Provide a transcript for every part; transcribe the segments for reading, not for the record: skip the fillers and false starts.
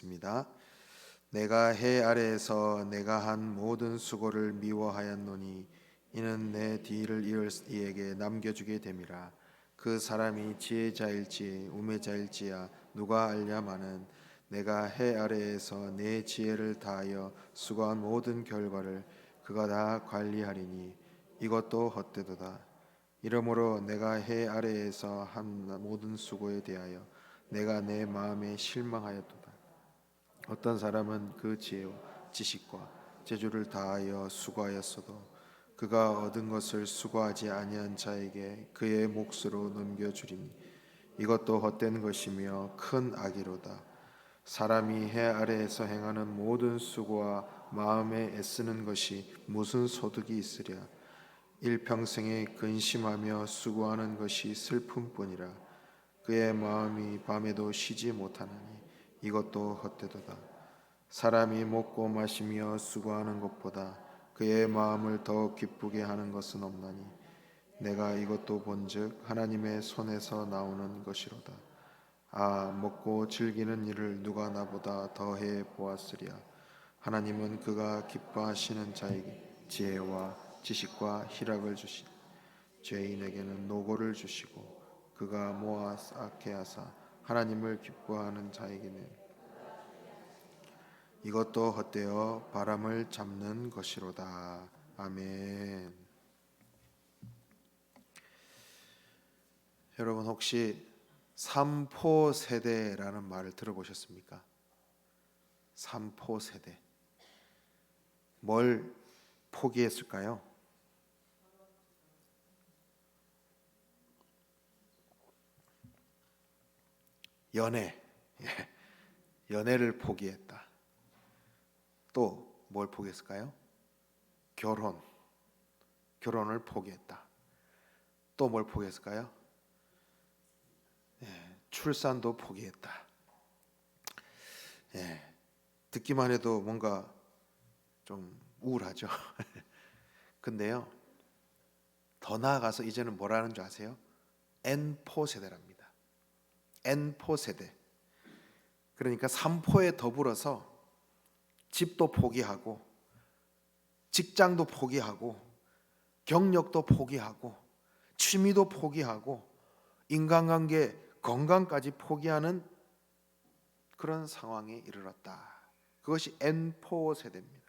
읽겠습니다. 내가 해 아래에서 내가 한 모든 수고를 미워하였노니 이는 내 뒤를 이을 이에게 남겨주게 됨이라. 그 사람이 지혜자일지 우매자일지야 누가 알냐마는 내가 해 아래에서 내 지혜를 다하여 수고한 모든 결과를 그가 다 관리하리니 이것도 헛되도다. 이러므로 내가 해 아래에서 한 모든 수고에 대하여 내가 내 마음에 실망하였도다. 어떤 사람은 그 지혜와 지식과 재주를 다하여 수고하였어도 그가 얻은 것을 수고하지 아니한 자에게 그의 몫으로 넘겨주리니 이것도 헛된 것이며 큰 악이로다. 사람이 해 아래에서 행하는 모든 수고와 마음에 애쓰는 것이 무슨 소득이 있으랴. 일평생에 근심하며 수고하는 것이 슬픔뿐이라. 그의 마음이 밤에도 쉬지 못하나니 이것도 헛되도다. 사람이 먹고 마시며 수고하는 것보다 그의 마음을 더 기쁘게 하는 것은 없나니 내가 이것도 본즉 하나님의 손에서 나오는 것이로다. 아, 먹고 즐기는 일을 누가 나보다 더해 보았으랴. 하나님은 그가 기뻐하시는 자에게 지혜와 지식과 희락을 주시니 죄인에게는 노고를 주시고 그가 모아 쌓게 하사 하나님을 기뻐하는 자에게는 이것도 헛되어 바람을 잡는 것이로다. 아멘. 여러분 혹시 삼포 세대라는 말을 들어보셨습니까? 삼포 세대. 뭘 포기했을까요? 연애. 연애를 포기했다. 또 뭘 포기했을까요? 결혼을 포기했다. 또 뭘 포기했을까요? 출산도 포기했다. 듣기만 해도 뭔가 좀 우울하죠. 근데요, 더 나아가서 이제는 뭐라는 줄 아세요? N포 세대랍니다. N포 세대. 그러니까 3포에 더불어서 집도 포기하고 직장도 포기하고 경력도 포기하고 취미도 포기하고 인간관계, 건강까지 포기하는 그런 상황에 이르렀다. 그것이 N포 세대입니다.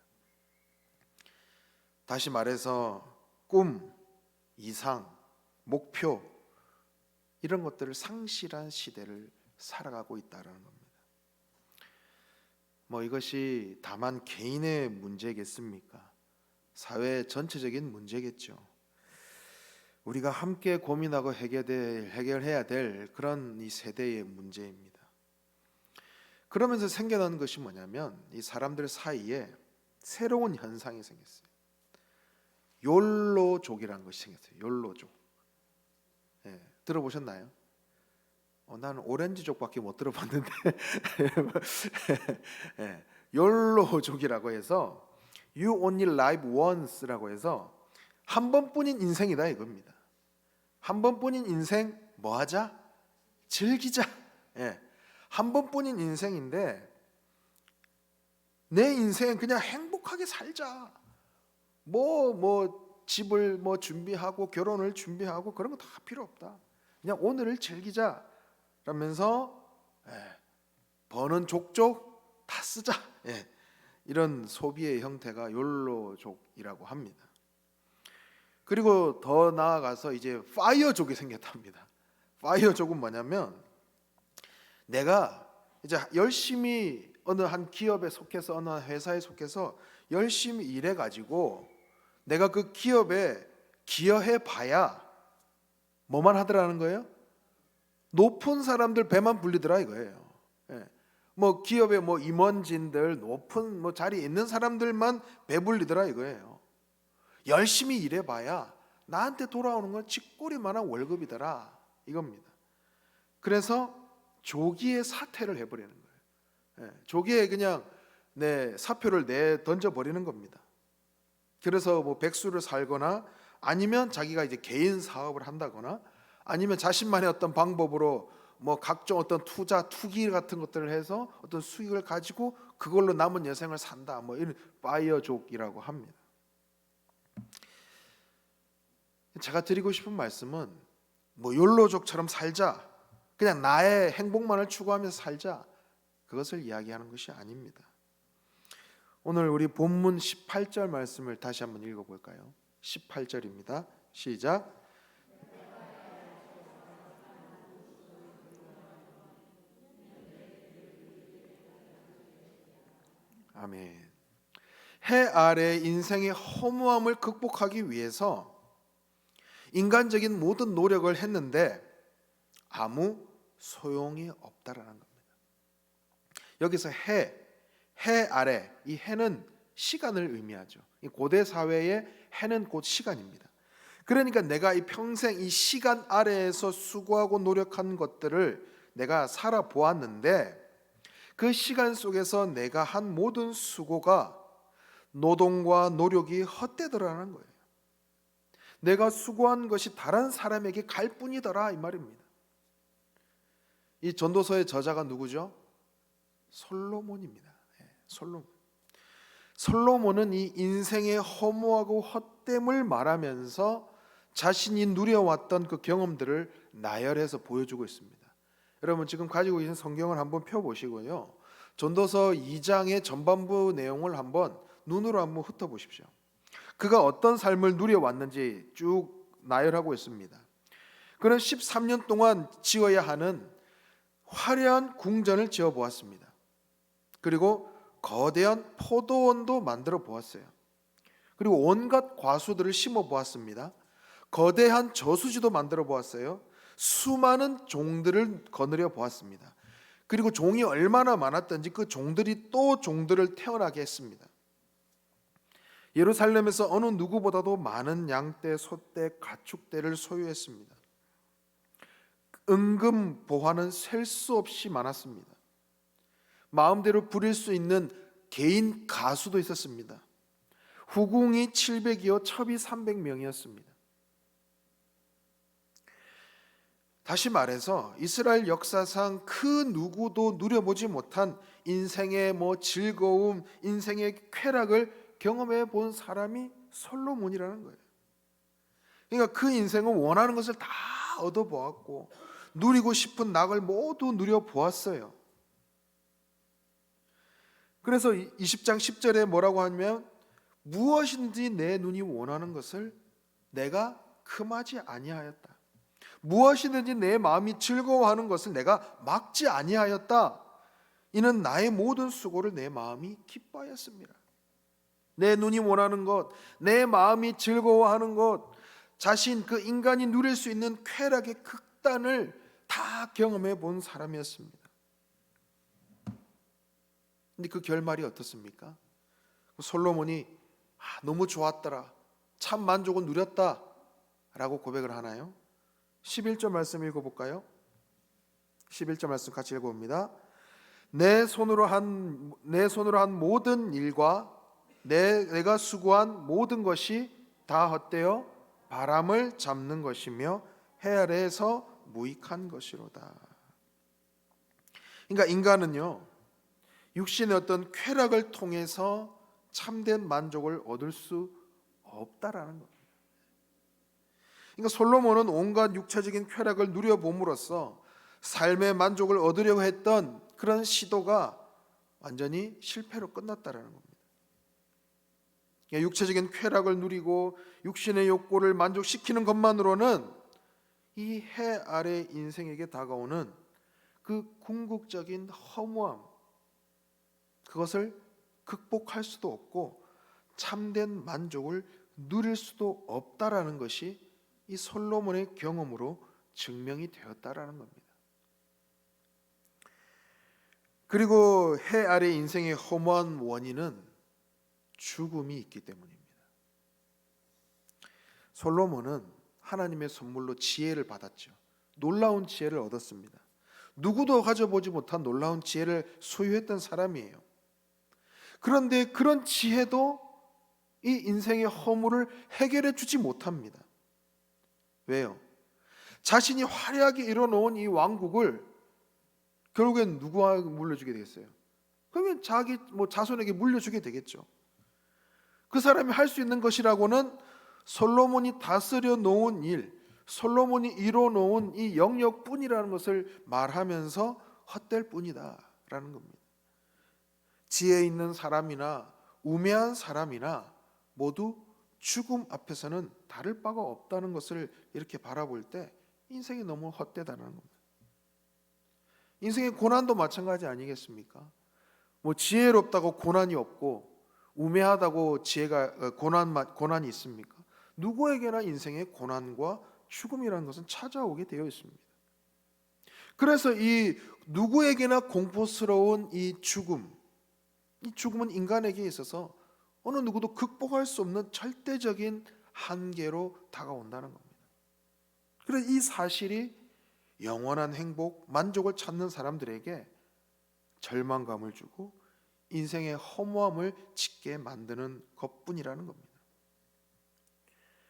다시 말해서 꿈, 이상, 목표 이런 것들을 상실한 시대를 살아가고 있다는 겁니다. 이것이 다만 개인의 문제겠습니까? 사회 전체적인 문제겠죠. 우리가 함께 고민하고 해결해야 될 그런 이 세대의 문제입니다. 그러면서 생겨난 것이 뭐냐면 이 사람들 사이에 새로운 현상이 생겼어요. 욜로족이라는 것이 생겼어요. 욜로족. 들어보셨나요? 나는 오렌지족밖에 못 들어봤는데 욜로족이라고 해서 You only live once라고 해서 한 번뿐인 인생이다 이겁니다. 한 번뿐인 인생 뭐하자? 즐기자. 한 번뿐인 인생인데 내 인생 그냥 행복하게 살자. 집을 준비하고 결혼을 준비하고 그런 거 다 필요 없다. 그냥 오늘을 즐기자. 라면서 버는 족족 다 쓰자. 이런 소비의 형태가 욜로족이라고 합니다. 그리고 더 나아가서 이제 파이어족이 생겼답니다. 파이어족은 뭐냐면 내가 이제 열심히 어느 한 기업에 속해서 어느 한 회사에 속해서 열심히 일해 가지고 내가 그 기업에 기여해 봐야 뭐만 하더라는 거예요? 높은 사람들 배만 불리더라 이거예요. 기업의 임원진들 높은 자리에 있는 사람들만 배불리더라 이거예요. 열심히 일해봐야 나한테 돌아오는 건 쥐꼬리만한 월급이더라 이겁니다. 그래서 조기에 사퇴를 해버리는 거예요. 조기에 그냥 사표를 내 던져버리는 겁니다. 그래서 백수를 살거나 아니면 자기가 이제 개인 사업을 한다거나 아니면 자신만의 어떤 방법으로 뭐 각종 어떤 투기 같은 것들을 해서 어떤 수익을 가지고 그걸로 남은 여생을 산다. 뭐 이런 파이어족이라고 합니다. 제가 드리고 싶은 말씀은 뭐 욜로족처럼 살자, 그냥 나의 행복만을 추구하면서 살자, 그것을 이야기하는 것이 아닙니다. 오늘 우리 본문 18절 말씀을 다시 한번 읽어볼까요? 18절입니다. 시작. 아멘. 해 아래 인생의 허무함을 극복하기 위해서 인간적인 모든 노력을 했는데 아무 소용이 없다라는 겁니다. 여기서 해 아래, 이 해는 시간을 의미하죠. 이 고대 사회의 해는 곧 시간입니다. 그러니까 내가 이 평생 이 시간 아래에서 수고하고 노력한 것들을 내가 살아보았는데 그 시간 속에서 내가 한 모든 수고가, 노동과 노력이 헛되더라는 거예요. 내가 수고한 것이 다른 사람에게 갈 뿐이더라, 이 말입니다. 이 전도서의 저자가 누구죠? 솔로몬입니다. 솔로몬은 이 인생의 허무하고 헛됨을 말하면서 자신이 누려왔던 그 경험들을 나열해서 보여주고 있습니다. 여러분 지금 가지고 계신 성경을 한번 펴보시고요, 전도서 2장의 전반부 내용을 한번 눈으로 한번 훑어보십시오. 그가 어떤 삶을 누려왔는지 쭉 나열하고 있습니다. 그는 13년 동안 지어야 하는 화려한 궁전을 지어보았습니다. 그리고 거대한 포도원도 만들어 보았어요. 그리고 온갖 과수들을 심어 보았습니다. 거대한 저수지도 만들어 보았어요. 수많은 종들을 거느려 보았습니다. 그리고 종이 얼마나 많았던지 그 종들이 또 종들을 태어나게 했습니다. 예루살렘에서 어느 누구보다도 많은 양떼, 소떼, 가축떼를 소유했습니다. 은금 보화는 셀 수 없이 많았습니다. 마음대로 부릴 수 있는 개인 가수도 있었습니다. 후궁이 700이요 첩이 300명이었습니다. 다시 말해서 이스라엘 역사상 그 누구도 누려보지 못한 인생의 즐거움, 인생의 쾌락을 경험해 본 사람이 솔로몬이라는 거예요. 그러니까 그 인생은 원하는 것을 다 얻어보았고 누리고 싶은 낙을 모두 누려보았어요. 그래서 20장 10절에 뭐라고 하냐면 무엇인지 내 눈이 원하는 것을 내가 금하지 아니하였다. 무엇이든지 내 마음이 즐거워하는 것을 내가 막지 아니하였다. 이는 나의 모든 수고를 내 마음이 기뻐하였습니다. 내 눈이 원하는 것, 내 마음이 즐거워하는 것, 자신 그 인간이 누릴 수 있는 쾌락의 극단을 다 경험해 본 사람이었습니다. 근데 그 결말이 어떻습니까? 솔로몬이 너무 좋았더라, 참 만족을 누렸다 라고 고백을 하나요? 11절 말씀 읽어볼까요? 11절 말씀 같이 읽어봅니다. 내 손으로 한 모든 일과 내가 수고한 모든 것이 다 헛되어 바람을 잡는 것이며 해 아래에서 무익한 것이로다. 그러니까 인간은요, 육신의 어떤 쾌락을 통해서 참된 만족을 얻을 수 없다라는 겁니다. 그러니까 솔로몬은 온갖 육체적인 쾌락을 누려봄으로써 삶의 만족을 얻으려고 했던 그런 시도가 완전히 실패로 끝났다라는 겁니다. 그러니까 육체적인 쾌락을 누리고 육신의 욕구를 만족시키는 것만으로는 이 해 아래 인생에게 다가오는 그 궁극적인 허무함, 그것을 극복할 수도 없고 참된 만족을 누릴 수도 없다라는 것이 이 솔로몬의 경험으로 증명이 되었다라는 겁니다. 그리고 해 아래 인생의 허무한 원인은 죽음이 있기 때문입니다. 솔로몬은 하나님의 선물로 지혜를 받았죠. 놀라운 지혜를 얻었습니다. 누구도 가져보지 못한 놀라운 지혜를 소유했던 사람이에요. 그런데 그런 지혜도 이 인생의 허물을 해결해 주지 못합니다. 왜요? 자신이 화려하게 이뤄놓은 이 왕국을 결국엔 누구한테 물려주게 되겠어요? 그러면 자기 자손에게 물려주게 되겠죠. 그 사람이 할 수 있는 것이라고는 솔로몬이 다스려 놓은 일, 솔로몬이 이뤄 놓은 이 영역뿐이라는 것을 말하면서 헛될 뿐이다라는 겁니다. 지혜 있는 사람이나 우매한 사람이나 모두 죽음 앞에서는 다를 바가 없다는 것을 이렇게 바라볼 때 인생이 너무 헛되다는 겁니다. 인생의 고난도 마찬가지 아니겠습니까? 지혜롭다고 고난이 없고 우매하다고 지혜가 고난이 있습니까? 누구에게나 인생의 고난과 죽음이라는 것은 찾아오게 되어 있습니다. 그래서 이 누구에게나 공포스러운 이 죽음은 인간에게 있어서 어느 누구도 극복할 수 없는 절대적인 한계로 다가온다는 겁니다. 그래서 이 사실이 영원한 행복, 만족을 찾는 사람들에게 절망감을 주고 인생의 허무함을 짓게 만드는 것뿐이라는 겁니다.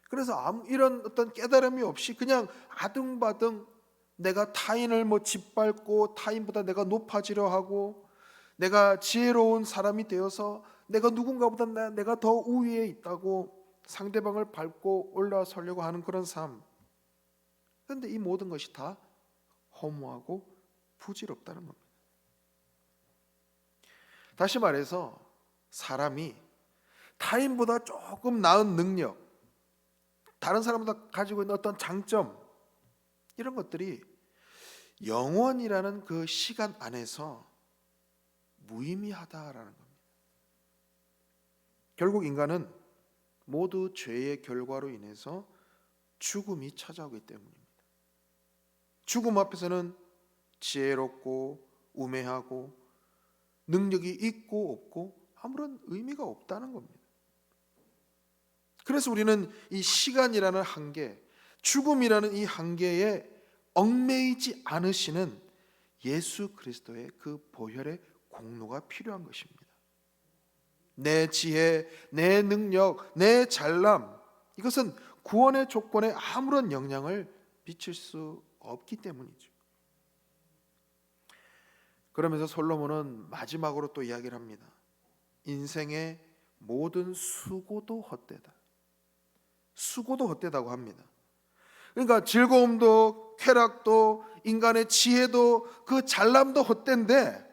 그래서 이런 어떤 깨달음이 없이 그냥 아등바등 내가 타인을 짓밟고 타인보다 내가 높아지려 하고 내가 지혜로운 사람이 되어서 내가 누군가보다 내가 더 우위에 있다고 상대방을 밟고 올라서려고 하는 그런 삶. 그런데 이 모든 것이 다 허무하고 부질없다는 겁니다. 다시 말해서 사람이 타인보다 조금 나은 능력, 다른 사람보다 가지고 있는 어떤 장점, 이런 것들이 영원이라는 그 시간 안에서 무의미하다라는 겁니다. 결국 인간은 모두 죄의 결과로 인해서 죽음이 찾아오기 때문입니다. 죽음 앞에서는 지혜롭고 우매하고 능력이 있고 없고 아무런 의미가 없다는 겁니다. 그래서 우리는 이 시간이라는 한계, 죽음이라는 이 한계에 얽매이지 않으시는 예수 그리스도의 그 보혈의 공로가 필요한 것입니다. 내 지혜, 내 능력, 내 잘남, 이것은 구원의 조건에 아무런 영향을 미칠 수 없기 때문이죠. 그러면서 솔로몬은 마지막으로 또 이야기를 합니다. 인생의 모든 수고도 헛되다. 수고도 헛되다고 합니다. 그러니까 즐거움도 쾌락도 인간의 지혜도 그 잘남도 헛된데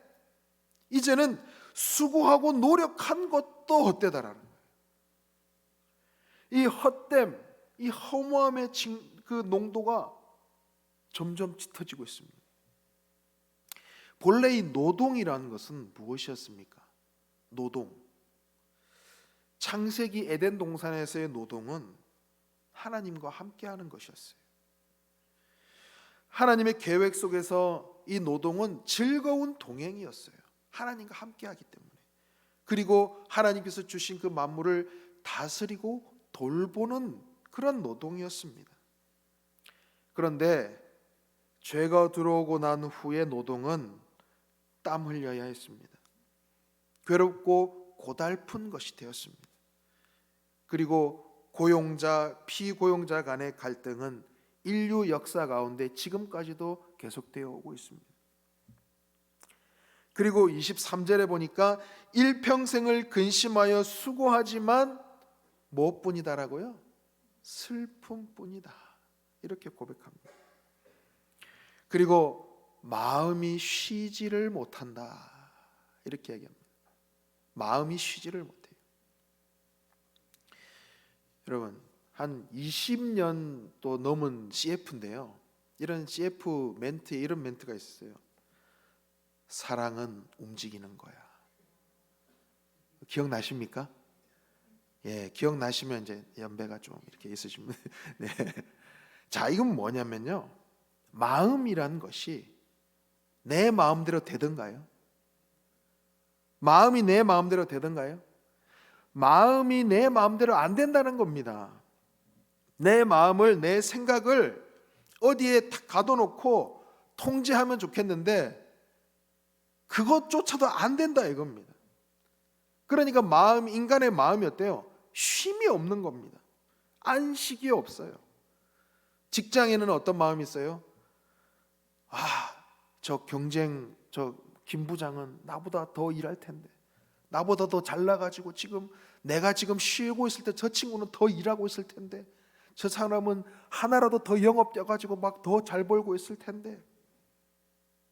이제는 수고하고 노력한 것도 헛되다라는 거예요. 이 헛됨, 이 허무함의 그 농도가 점점 짙어지고 있습니다. 본래 이 노동이라는 것은 무엇이었습니까? 노동. 창세기 에덴 동산에서의 노동은 하나님과 함께하는 것이었어요. 하나님의 계획 속에서 이 노동은 즐거운 동행이었어요. 하나님과 함께하기 때문에. 그리고 하나님께서 주신 그 만물을 다스리고 돌보는 그런 노동이었습니다. 그런데 죄가 들어오고 난 후의 노동은 땀 흘려야 했습니다. 괴롭고 고달픈 것이 되었습니다. 그리고 고용자, 피고용자 간의 갈등은 인류 역사 가운데 지금까지도 계속되어 오고 있습니다. 그리고 23절에 보니까 일평생을 근심하여 수고하지만 무엇뿐이다라고요? 슬픔뿐이다. 이렇게 고백합니다. 그리고 마음이 쉬지를 못한다. 이렇게 얘기합니다. 마음이 쉬지를 못해요. 여러분, 한 20년 또 넘은 CF인데요. 이런 CF 멘트에 이런 멘트가 있어요. 사랑은 움직이는 거야. 기억나십니까? 예, 기억나시면 이제 연배가 좀 이렇게 있으시면 네. 자, 이건 뭐냐면요. 마음이란 것이 내 마음대로 되던가요? 마음이 내 마음대로 되던가요? 마음이 내 마음대로 안 된다는 겁니다. 내 마음을, 내 생각을 어디에 탁 가둬놓고 통제하면 좋겠는데 그것조차도 안 된다 이겁니다. 그러니까 인간의 마음이 어때요? 쉼이 없는 겁니다. 안식이 없어요. 직장에는 어떤 마음이 있어요? 저 경쟁 저 김 부장은 나보다 더 일할 텐데, 나보다 더 잘나가지고 지금 내가 지금 쉬고 있을 때 저 친구는 더 일하고 있을 텐데, 저 사람은 하나라도 더 영업 뛰어가지고 막 더 잘 벌고 있을 텐데.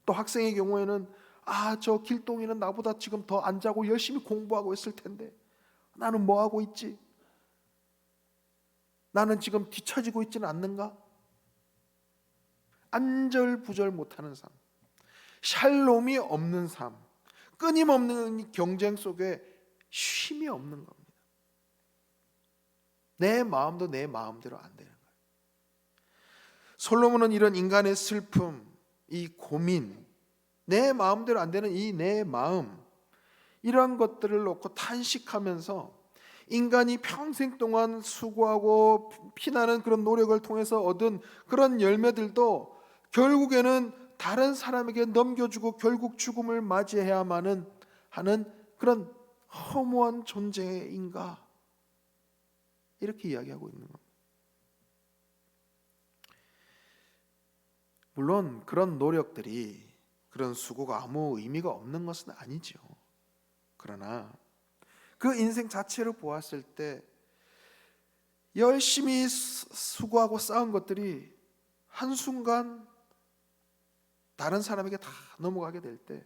또 학생의 경우에는 저 길동이는 나보다 지금 더 안 자고 열심히 공부하고 있을 텐데 나는 뭐 하고 있지? 나는 지금 뒤처지고 있지는 않는가? 안절부절 못하는 삶, 샬롬이 없는 삶, 끊임없는 경쟁 속에 쉼이 없는 겁니다. 내 마음도 내 마음대로 안 되는 거예요. 솔로몬은 이런 인간의 슬픔, 이 고민, 내 마음대로 안 되는 이 내 마음, 이러한 것들을 놓고 탄식하면서 인간이 평생 동안 수고하고 피나는 그런 노력을 통해서 얻은 그런 열매들도 결국에는 다른 사람에게 넘겨주고 결국 죽음을 맞이해야만 하는 그런 허무한 존재인가, 이렇게 이야기하고 있는 겁니다. 물론 그런 노력들이, 그런 수고가 아무 의미가 없는 것은 아니죠. 그러나 그 인생 자체를 보았을 때 열심히 수고하고 쌓은 것들이 한순간 다른 사람에게 다 넘어가게 될 때,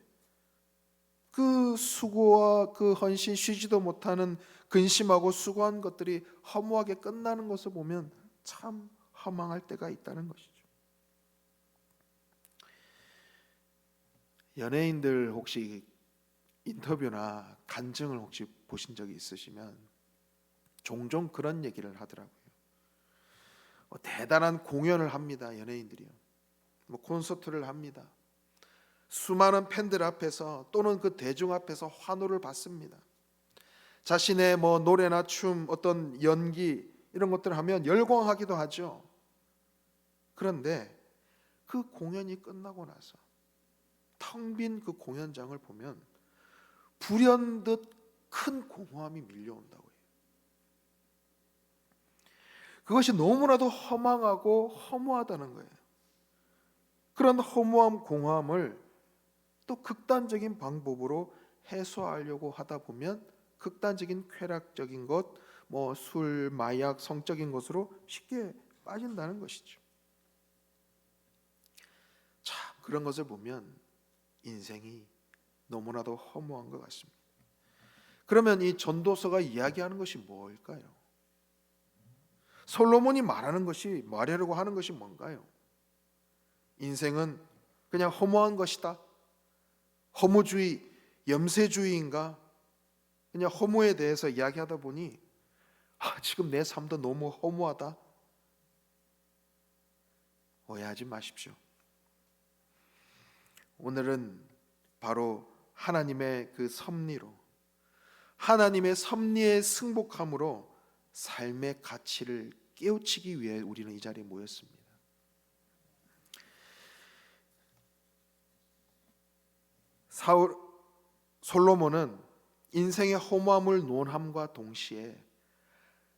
그 수고와 그 헌신, 쉬지도 못하는 근심하고 수고한 것들이 허무하게 끝나는 것을 보면 참 허망할 때가 있다는 것이죠. 연예인들 혹시 인터뷰나 간증을 혹시 보신 적이 있으시면 종종 그런 얘기를 하더라고요. 대단한 공연을 합니다. 연예인들이요. 콘서트를 합니다. 수많은 팬들 앞에서 또는 그 대중 앞에서 환호를 받습니다. 자신의 노래나 춤, 어떤 연기, 이런 것들을 하면 열광하기도 하죠. 그런데 그 공연이 끝나고 나서 텅 빈 그 공연장을 보면 불현듯 큰 공허함이 밀려온다고 해요. 그것이 너무나도 허망하고 허무하다는 거예요. 그런 허무함, 공허함을 또 극단적인 방법으로 해소하려고 하다 보면 극단적인 쾌락적인 것, 술, 마약, 성적인 것으로 쉽게 빠진다는 것이죠. 참, 그런 것을 보면 인생이 너무나도 허무한 것 같습니다. 그러면 이 전도서가 이야기하는 것이 뭘까요? 솔로몬이 말하려고 하는 것이 뭔가요? 인생은 그냥 허무한 것이다, 허무주의, 염세주의인가? 그냥 허무에 대해서 이야기하다 보니 지금 내 삶도 너무 허무하다, 오해하지 마십시오. 오늘은 바로 하나님의 그 섭리로, 하나님의 섭리에 승복함으로 삶의 가치를 깨우치기 위해 우리는 이 자리에 모였습니다. 솔로몬은 인생의 허무함을 논함과 동시에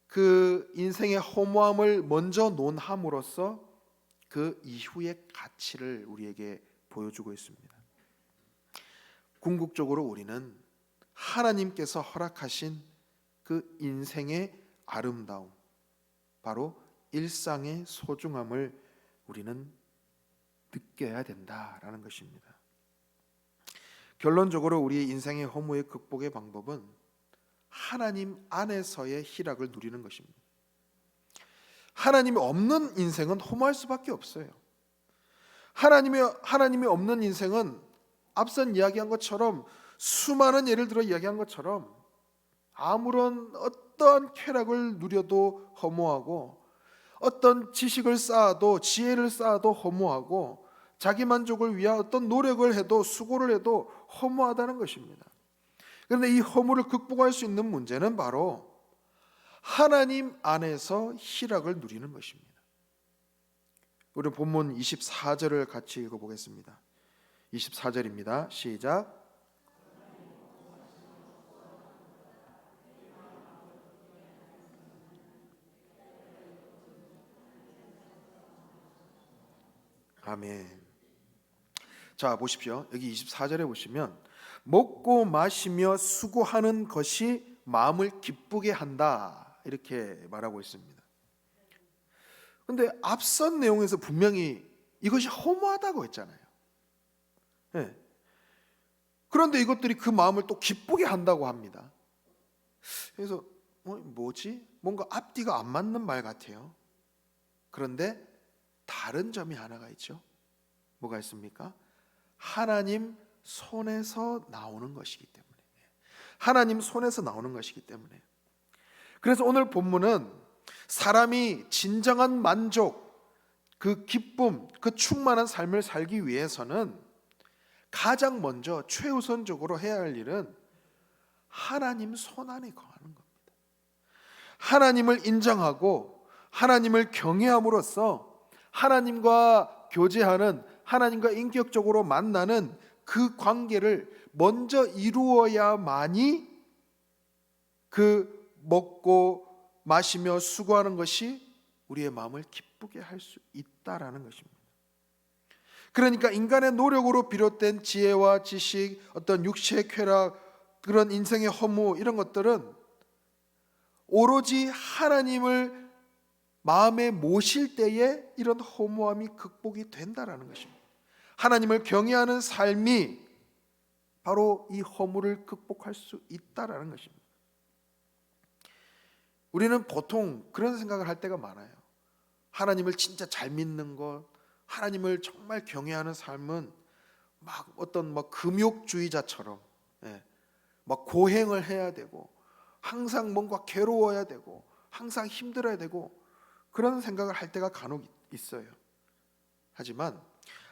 그 인생의 허무함을 먼저 논함으로써 그 이후의 가치를 우리에게 보여주고 있습니다. 궁극적으로 우리는 하나님께서 허락하신 그 인생의 아름다움, 바로 일상의 소중함을 우리는 느껴야 된다라는 것입니다. 결론적으로 우리 인생의 허무의 극복의 방법은 하나님 안에서의 희락을 누리는 것입니다. 하나님이 없는 인생은 허무할 수밖에 없어요. 하나님이 없는 인생은 앞선 이야기한 것처럼, 수많은 예를 들어 이야기한 것처럼 아무런 어떠한 쾌락을 누려도 허무하고, 어떤 지식을 쌓아도, 지혜를 쌓아도 허무하고, 자기 만족을 위한 어떤 노력을 해도, 수고를 해도 허무하다는 것입니다. 그런데 이 허무를 극복할 수 있는 문제는 바로 하나님 안에서 희락을 누리는 것입니다. 우리 본문 24절을 같이 읽어보겠습니다. 24절입니다. 시작. 아멘. 자, 보십시오. 여기 24절에 보시면 먹고 마시며 수고하는 것이 마음을 기쁘게 한다, 이렇게 말하고 있습니다. 근데 앞선 내용에서 분명히 이것이 허무하다고 했잖아요. 네. 그런데 이것들이 그 마음을 또 기쁘게 한다고 합니다. 그래서 뭐지? 뭔가 앞뒤가 안 맞는 말 같아요. 그런데 다른 점이 하나가 있죠. 뭐가 있습니까? 하나님 손에서 나오는 것이기 때문에. 하나님 손에서 나오는 것이기 때문에. 그래서 오늘 본문은 사람이 진정한 만족, 그 기쁨, 그 충만한 삶을 살기 위해서는 가장 먼저 최우선적으로 해야 할 일은 하나님 손 안에 거하는 겁니다. 하나님을 인정하고 하나님을 경외함으로써 하나님과 교제하는, 하나님과 인격적으로 만나는 그 관계를 먼저 이루어야만이 그 먹고 마시며 수고하는 것이 우리의 마음을 기쁘게 할 수 있다라는 것입니다. 그러니까 인간의 노력으로 비롯된 지혜와 지식, 어떤 육체의 쾌락, 그런 인생의 허무, 이런 것들은 오로지 하나님을 마음에 모실 때에 이런 허무함이 극복이 된다라는 것입니다. 하나님을 경외하는 삶이 바로 이 허무를 극복할 수 있다라는 것입니다. 우리는 보통 그런 생각을 할 때가 많아요. 하나님을 진짜 잘 믿는 것, 하나님을 정말 경외하는 삶은 막 어떤 금욕주의자처럼, 막 고행을 해야 되고, 항상 뭔가 괴로워야 되고, 항상 힘들어야 되고, 그런 생각을 할 때가 간혹 있어요. 하지만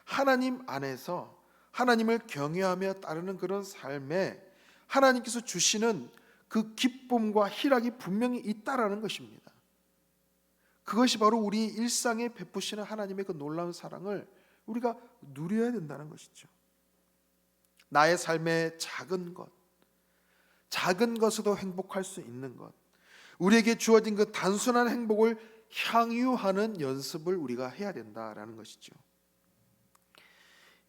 하나님 안에서 하나님을 경외하며 따르는 그런 삶에 하나님께서 주시는 그 기쁨과 희락이 분명히 있다라는 것입니다. 그것이 바로 우리 일상에 베푸시는 하나님의 그 놀라운 사랑을 우리가 누려야 된다는 것이죠. 나의 삶의 작은 것, 작은 것에도 행복할 수 있는 것, 우리에게 주어진 그 단순한 행복을 향유하는 연습을 우리가 해야 된다라는 것이죠.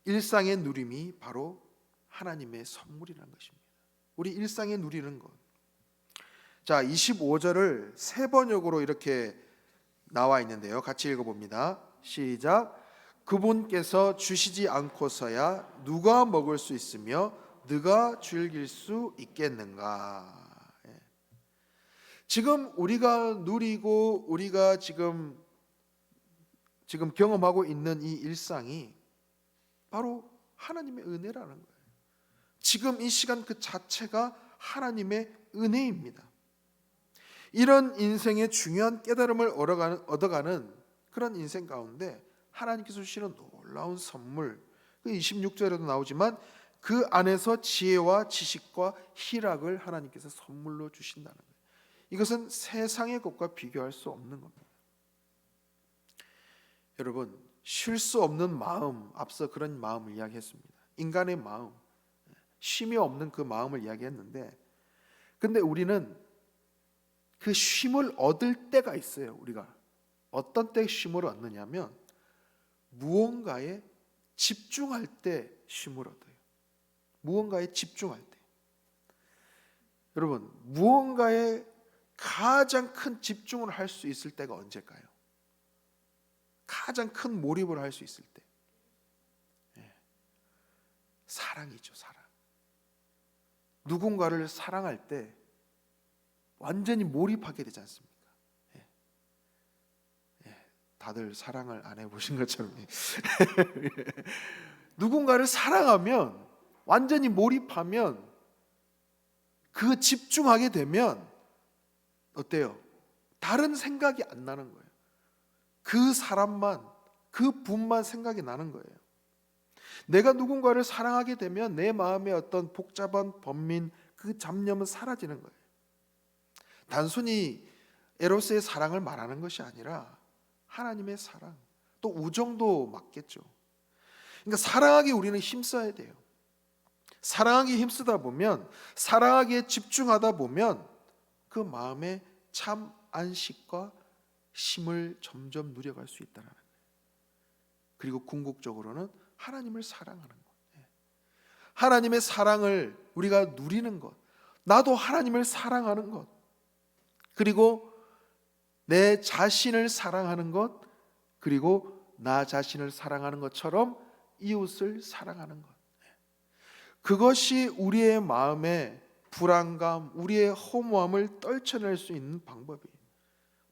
일상의 누림이 바로 하나님의 선물이라는 것입니다. 우리 일상에 누리는 것. 자, 25절을 세 번역으로 이렇게 나와 있는데요. 같이 읽어봅니다. 시작. 그분께서 주시지 않고서야 누가 먹을 수 있으며 누가 즐길 수 있겠는가. 지금 우리가 누리고 우리가 지금 경험하고 있는 이 일상이 바로 하나님의 은혜라는 거예요. 지금 이 시간 그 자체가 하나님의 은혜입니다. 이런 인생의 중요한 깨달음을 얻어가는 그런 인생 가운데 하나님께서 주시는 놀라운 선물, 그 26절에도 나오지만 그 안에서 지혜와 지식과 희락을 하나님께서 선물로 주신다는 거예요. 이것은 세상의 것과 비교할 수 없는 겁니다. 여러분, 쉴 수 없는 마음, 앞서 그런 마음을 이야기했습니다. 인간의 마음, 쉼이 없는 그 마음을 이야기했는데, 근데 우리는 그 쉼을 얻을 때가 있어요. 우리가 어떤 때 쉼을 얻느냐면 무언가에 집중할 때 쉼을 얻어요. 무언가에 집중할 때. 여러분, 무언가에 가장 큰 집중을 할 수 있을 때가 언제일까요? 가장 큰 몰입을 할 수 있을 때. 사랑이죠, 사랑. 누군가를 사랑할 때 완전히 몰입하게 되지 않습니까? 다들 사랑을 안 해보신 것처럼 누군가를 사랑하면, 완전히 몰입하면, 그 집중하게 되면 어때요? 다른 생각이 안 나는 거예요. 그 사람만, 그 분만 생각이 나는 거예요. 내가 누군가를 사랑하게 되면 내 마음에 어떤 복잡한 번민, 그 잡념은 사라지는 거예요. 단순히 에로스의 사랑을 말하는 것이 아니라 하나님의 사랑, 또 우정도 맞겠죠. 그러니까 사랑하기 우리는 힘써야 돼요. 사랑하기 힘쓰다 보면, 사랑하기에 집중하다 보면 그 마음에 참 안식과 쉼을 점점 누려갈 수 있다는 거예요. 그리고 궁극적으로는 하나님을 사랑하는 것. 하나님의 사랑을 우리가 누리는 것, 나도 하나님을 사랑하는 것, 그리고 내 자신을 사랑하는 것, 그리고 나 자신을 사랑하는 것처럼 이웃을 사랑하는 것, 그것이 우리의 마음의 불안감, 우리의 허무함을 떨쳐낼 수 있는 방법이에요.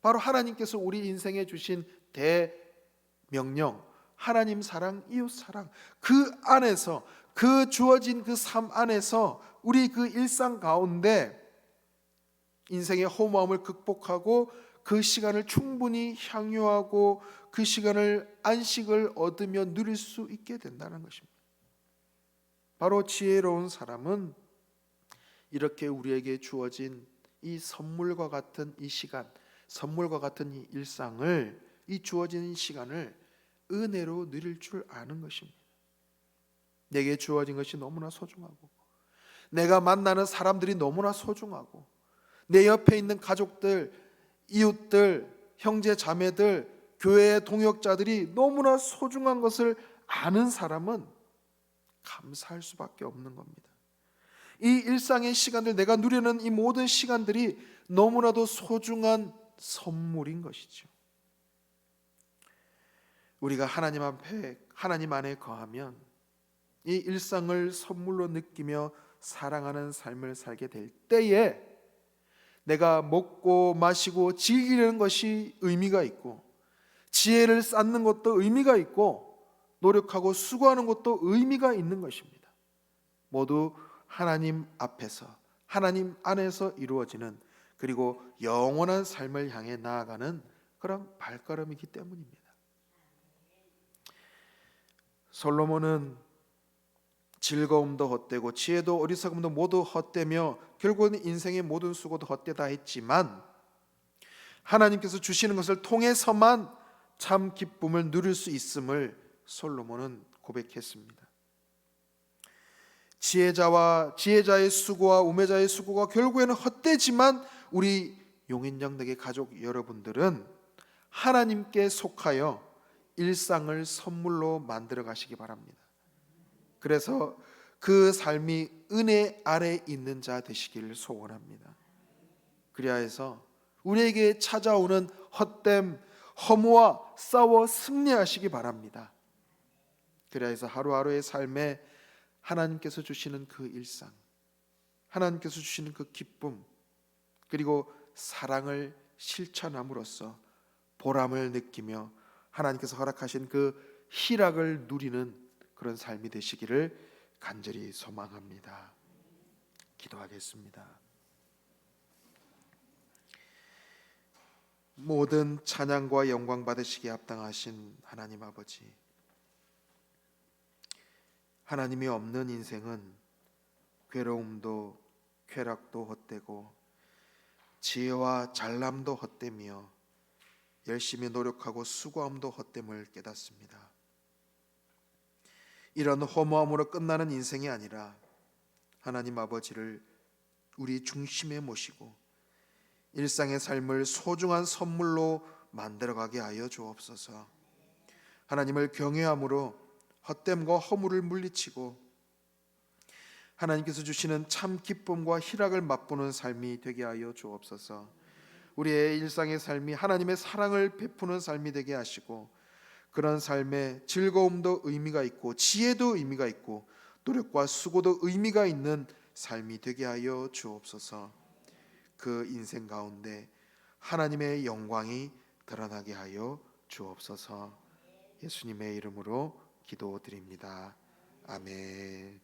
바로 하나님께서 우리 인생에 주신 대명령, 하나님 사랑, 이웃 사랑, 그 안에서, 그 주어진 그 삶 안에서 우리 그 일상 가운데 인생의 허무함을 극복하고 그 시간을 충분히 향유하고 그 시간을 안식을 얻으며 누릴 수 있게 된다는 것입니다. 바로 지혜로운 사람은 이렇게 우리에게 주어진 이 선물과 같은 이 시간, 선물과 같은 이 일상을, 이 주어진 시간을 은혜로 누릴 줄 아는 것입니다. 내게 주어진 것이 너무나 소중하고, 내가 만나는 사람들이 너무나 소중하고, 내 옆에 있는 가족들, 이웃들, 형제 자매들, 교회의 동역자들이 너무나 소중한 것을 아는 사람은 감사할 수밖에 없는 겁니다. 이 일상의 시간들, 내가 누리는 이 모든 시간들이 너무나도 소중한 선물인 것이죠. 우리가 하나님 앞에, 하나님 안에 거하면 이 일상을 선물로 느끼며 사랑하는 삶을 살게 될 때에 내가 먹고 마시고 즐기는 것이 의미가 있고, 지혜를 쌓는 것도 의미가 있고, 노력하고 수고하는 것도 의미가 있는 것입니다. 모두 하나님 앞에서, 하나님 안에서 이루어지는, 그리고 영원한 삶을 향해 나아가는 그런 발걸음이기 때문입니다. 솔로몬은 즐거움도 헛되고 지혜도 어리석음도 모두 헛되며 결국은 인생의 모든 수고도 헛되다 했지만, 하나님께서 주시는 것을 통해서만 참 기쁨을 누릴 수 있음을 솔로몬은 고백했습니다. 지혜자의 수고와 우매자의 수고가 결국에는 헛되지만, 우리 용인정덕의 가족 여러분들은 하나님께 속하여 일상을 선물로 만들어 가시기 바랍니다. 그래서 그 삶이 은혜 아래 있는 자 되시기를 소원합니다. 그리하 해서 우리에게 찾아오는 헛됨, 허무와 싸워 승리하시기 바랍니다. 그리하 해서 하루하루의 삶에 하나님께서 주시는 그 일상, 하나님께서 주시는 그 기쁨, 그리고 사랑을 실천함으로써 보람을 느끼며 하나님께서 허락하신 그 희락을 누리는 그런 삶이 되시기를 간절히 소망합니다. 기도하겠습니다. 모든 찬양과 영광 받으시기에 합당하신 하나님 아버지, 하나님이 없는 인생은 괴로움도 쾌락도 헛되고 지혜와 잘남도 헛되며 열심히 노력하고 수고함도 헛됨을 깨닫습니다. 이런 허무함으로 끝나는 인생이 아니라 하나님 아버지를 우리 중심에 모시고 일상의 삶을 소중한 선물로 만들어가게 하여 주옵소서. 하나님을 경외함으로 헛됨과 허물을 물리치고 하나님께서 주시는 참 기쁨과 희락을 맛보는 삶이 되게 하여 주옵소서. 우리의 일상의 삶이 하나님의 사랑을 베푸는 삶이 되게 하시고, 그런 삶에 즐거움도 의미가 있고 지혜도 의미가 있고 노력과 수고도 의미가 있는 삶이 되게 하여 주옵소서. 그 인생 가운데 하나님의 영광이 드러나게 하여 주옵소서. 예수님의 이름으로 기도드립니다. 아멘.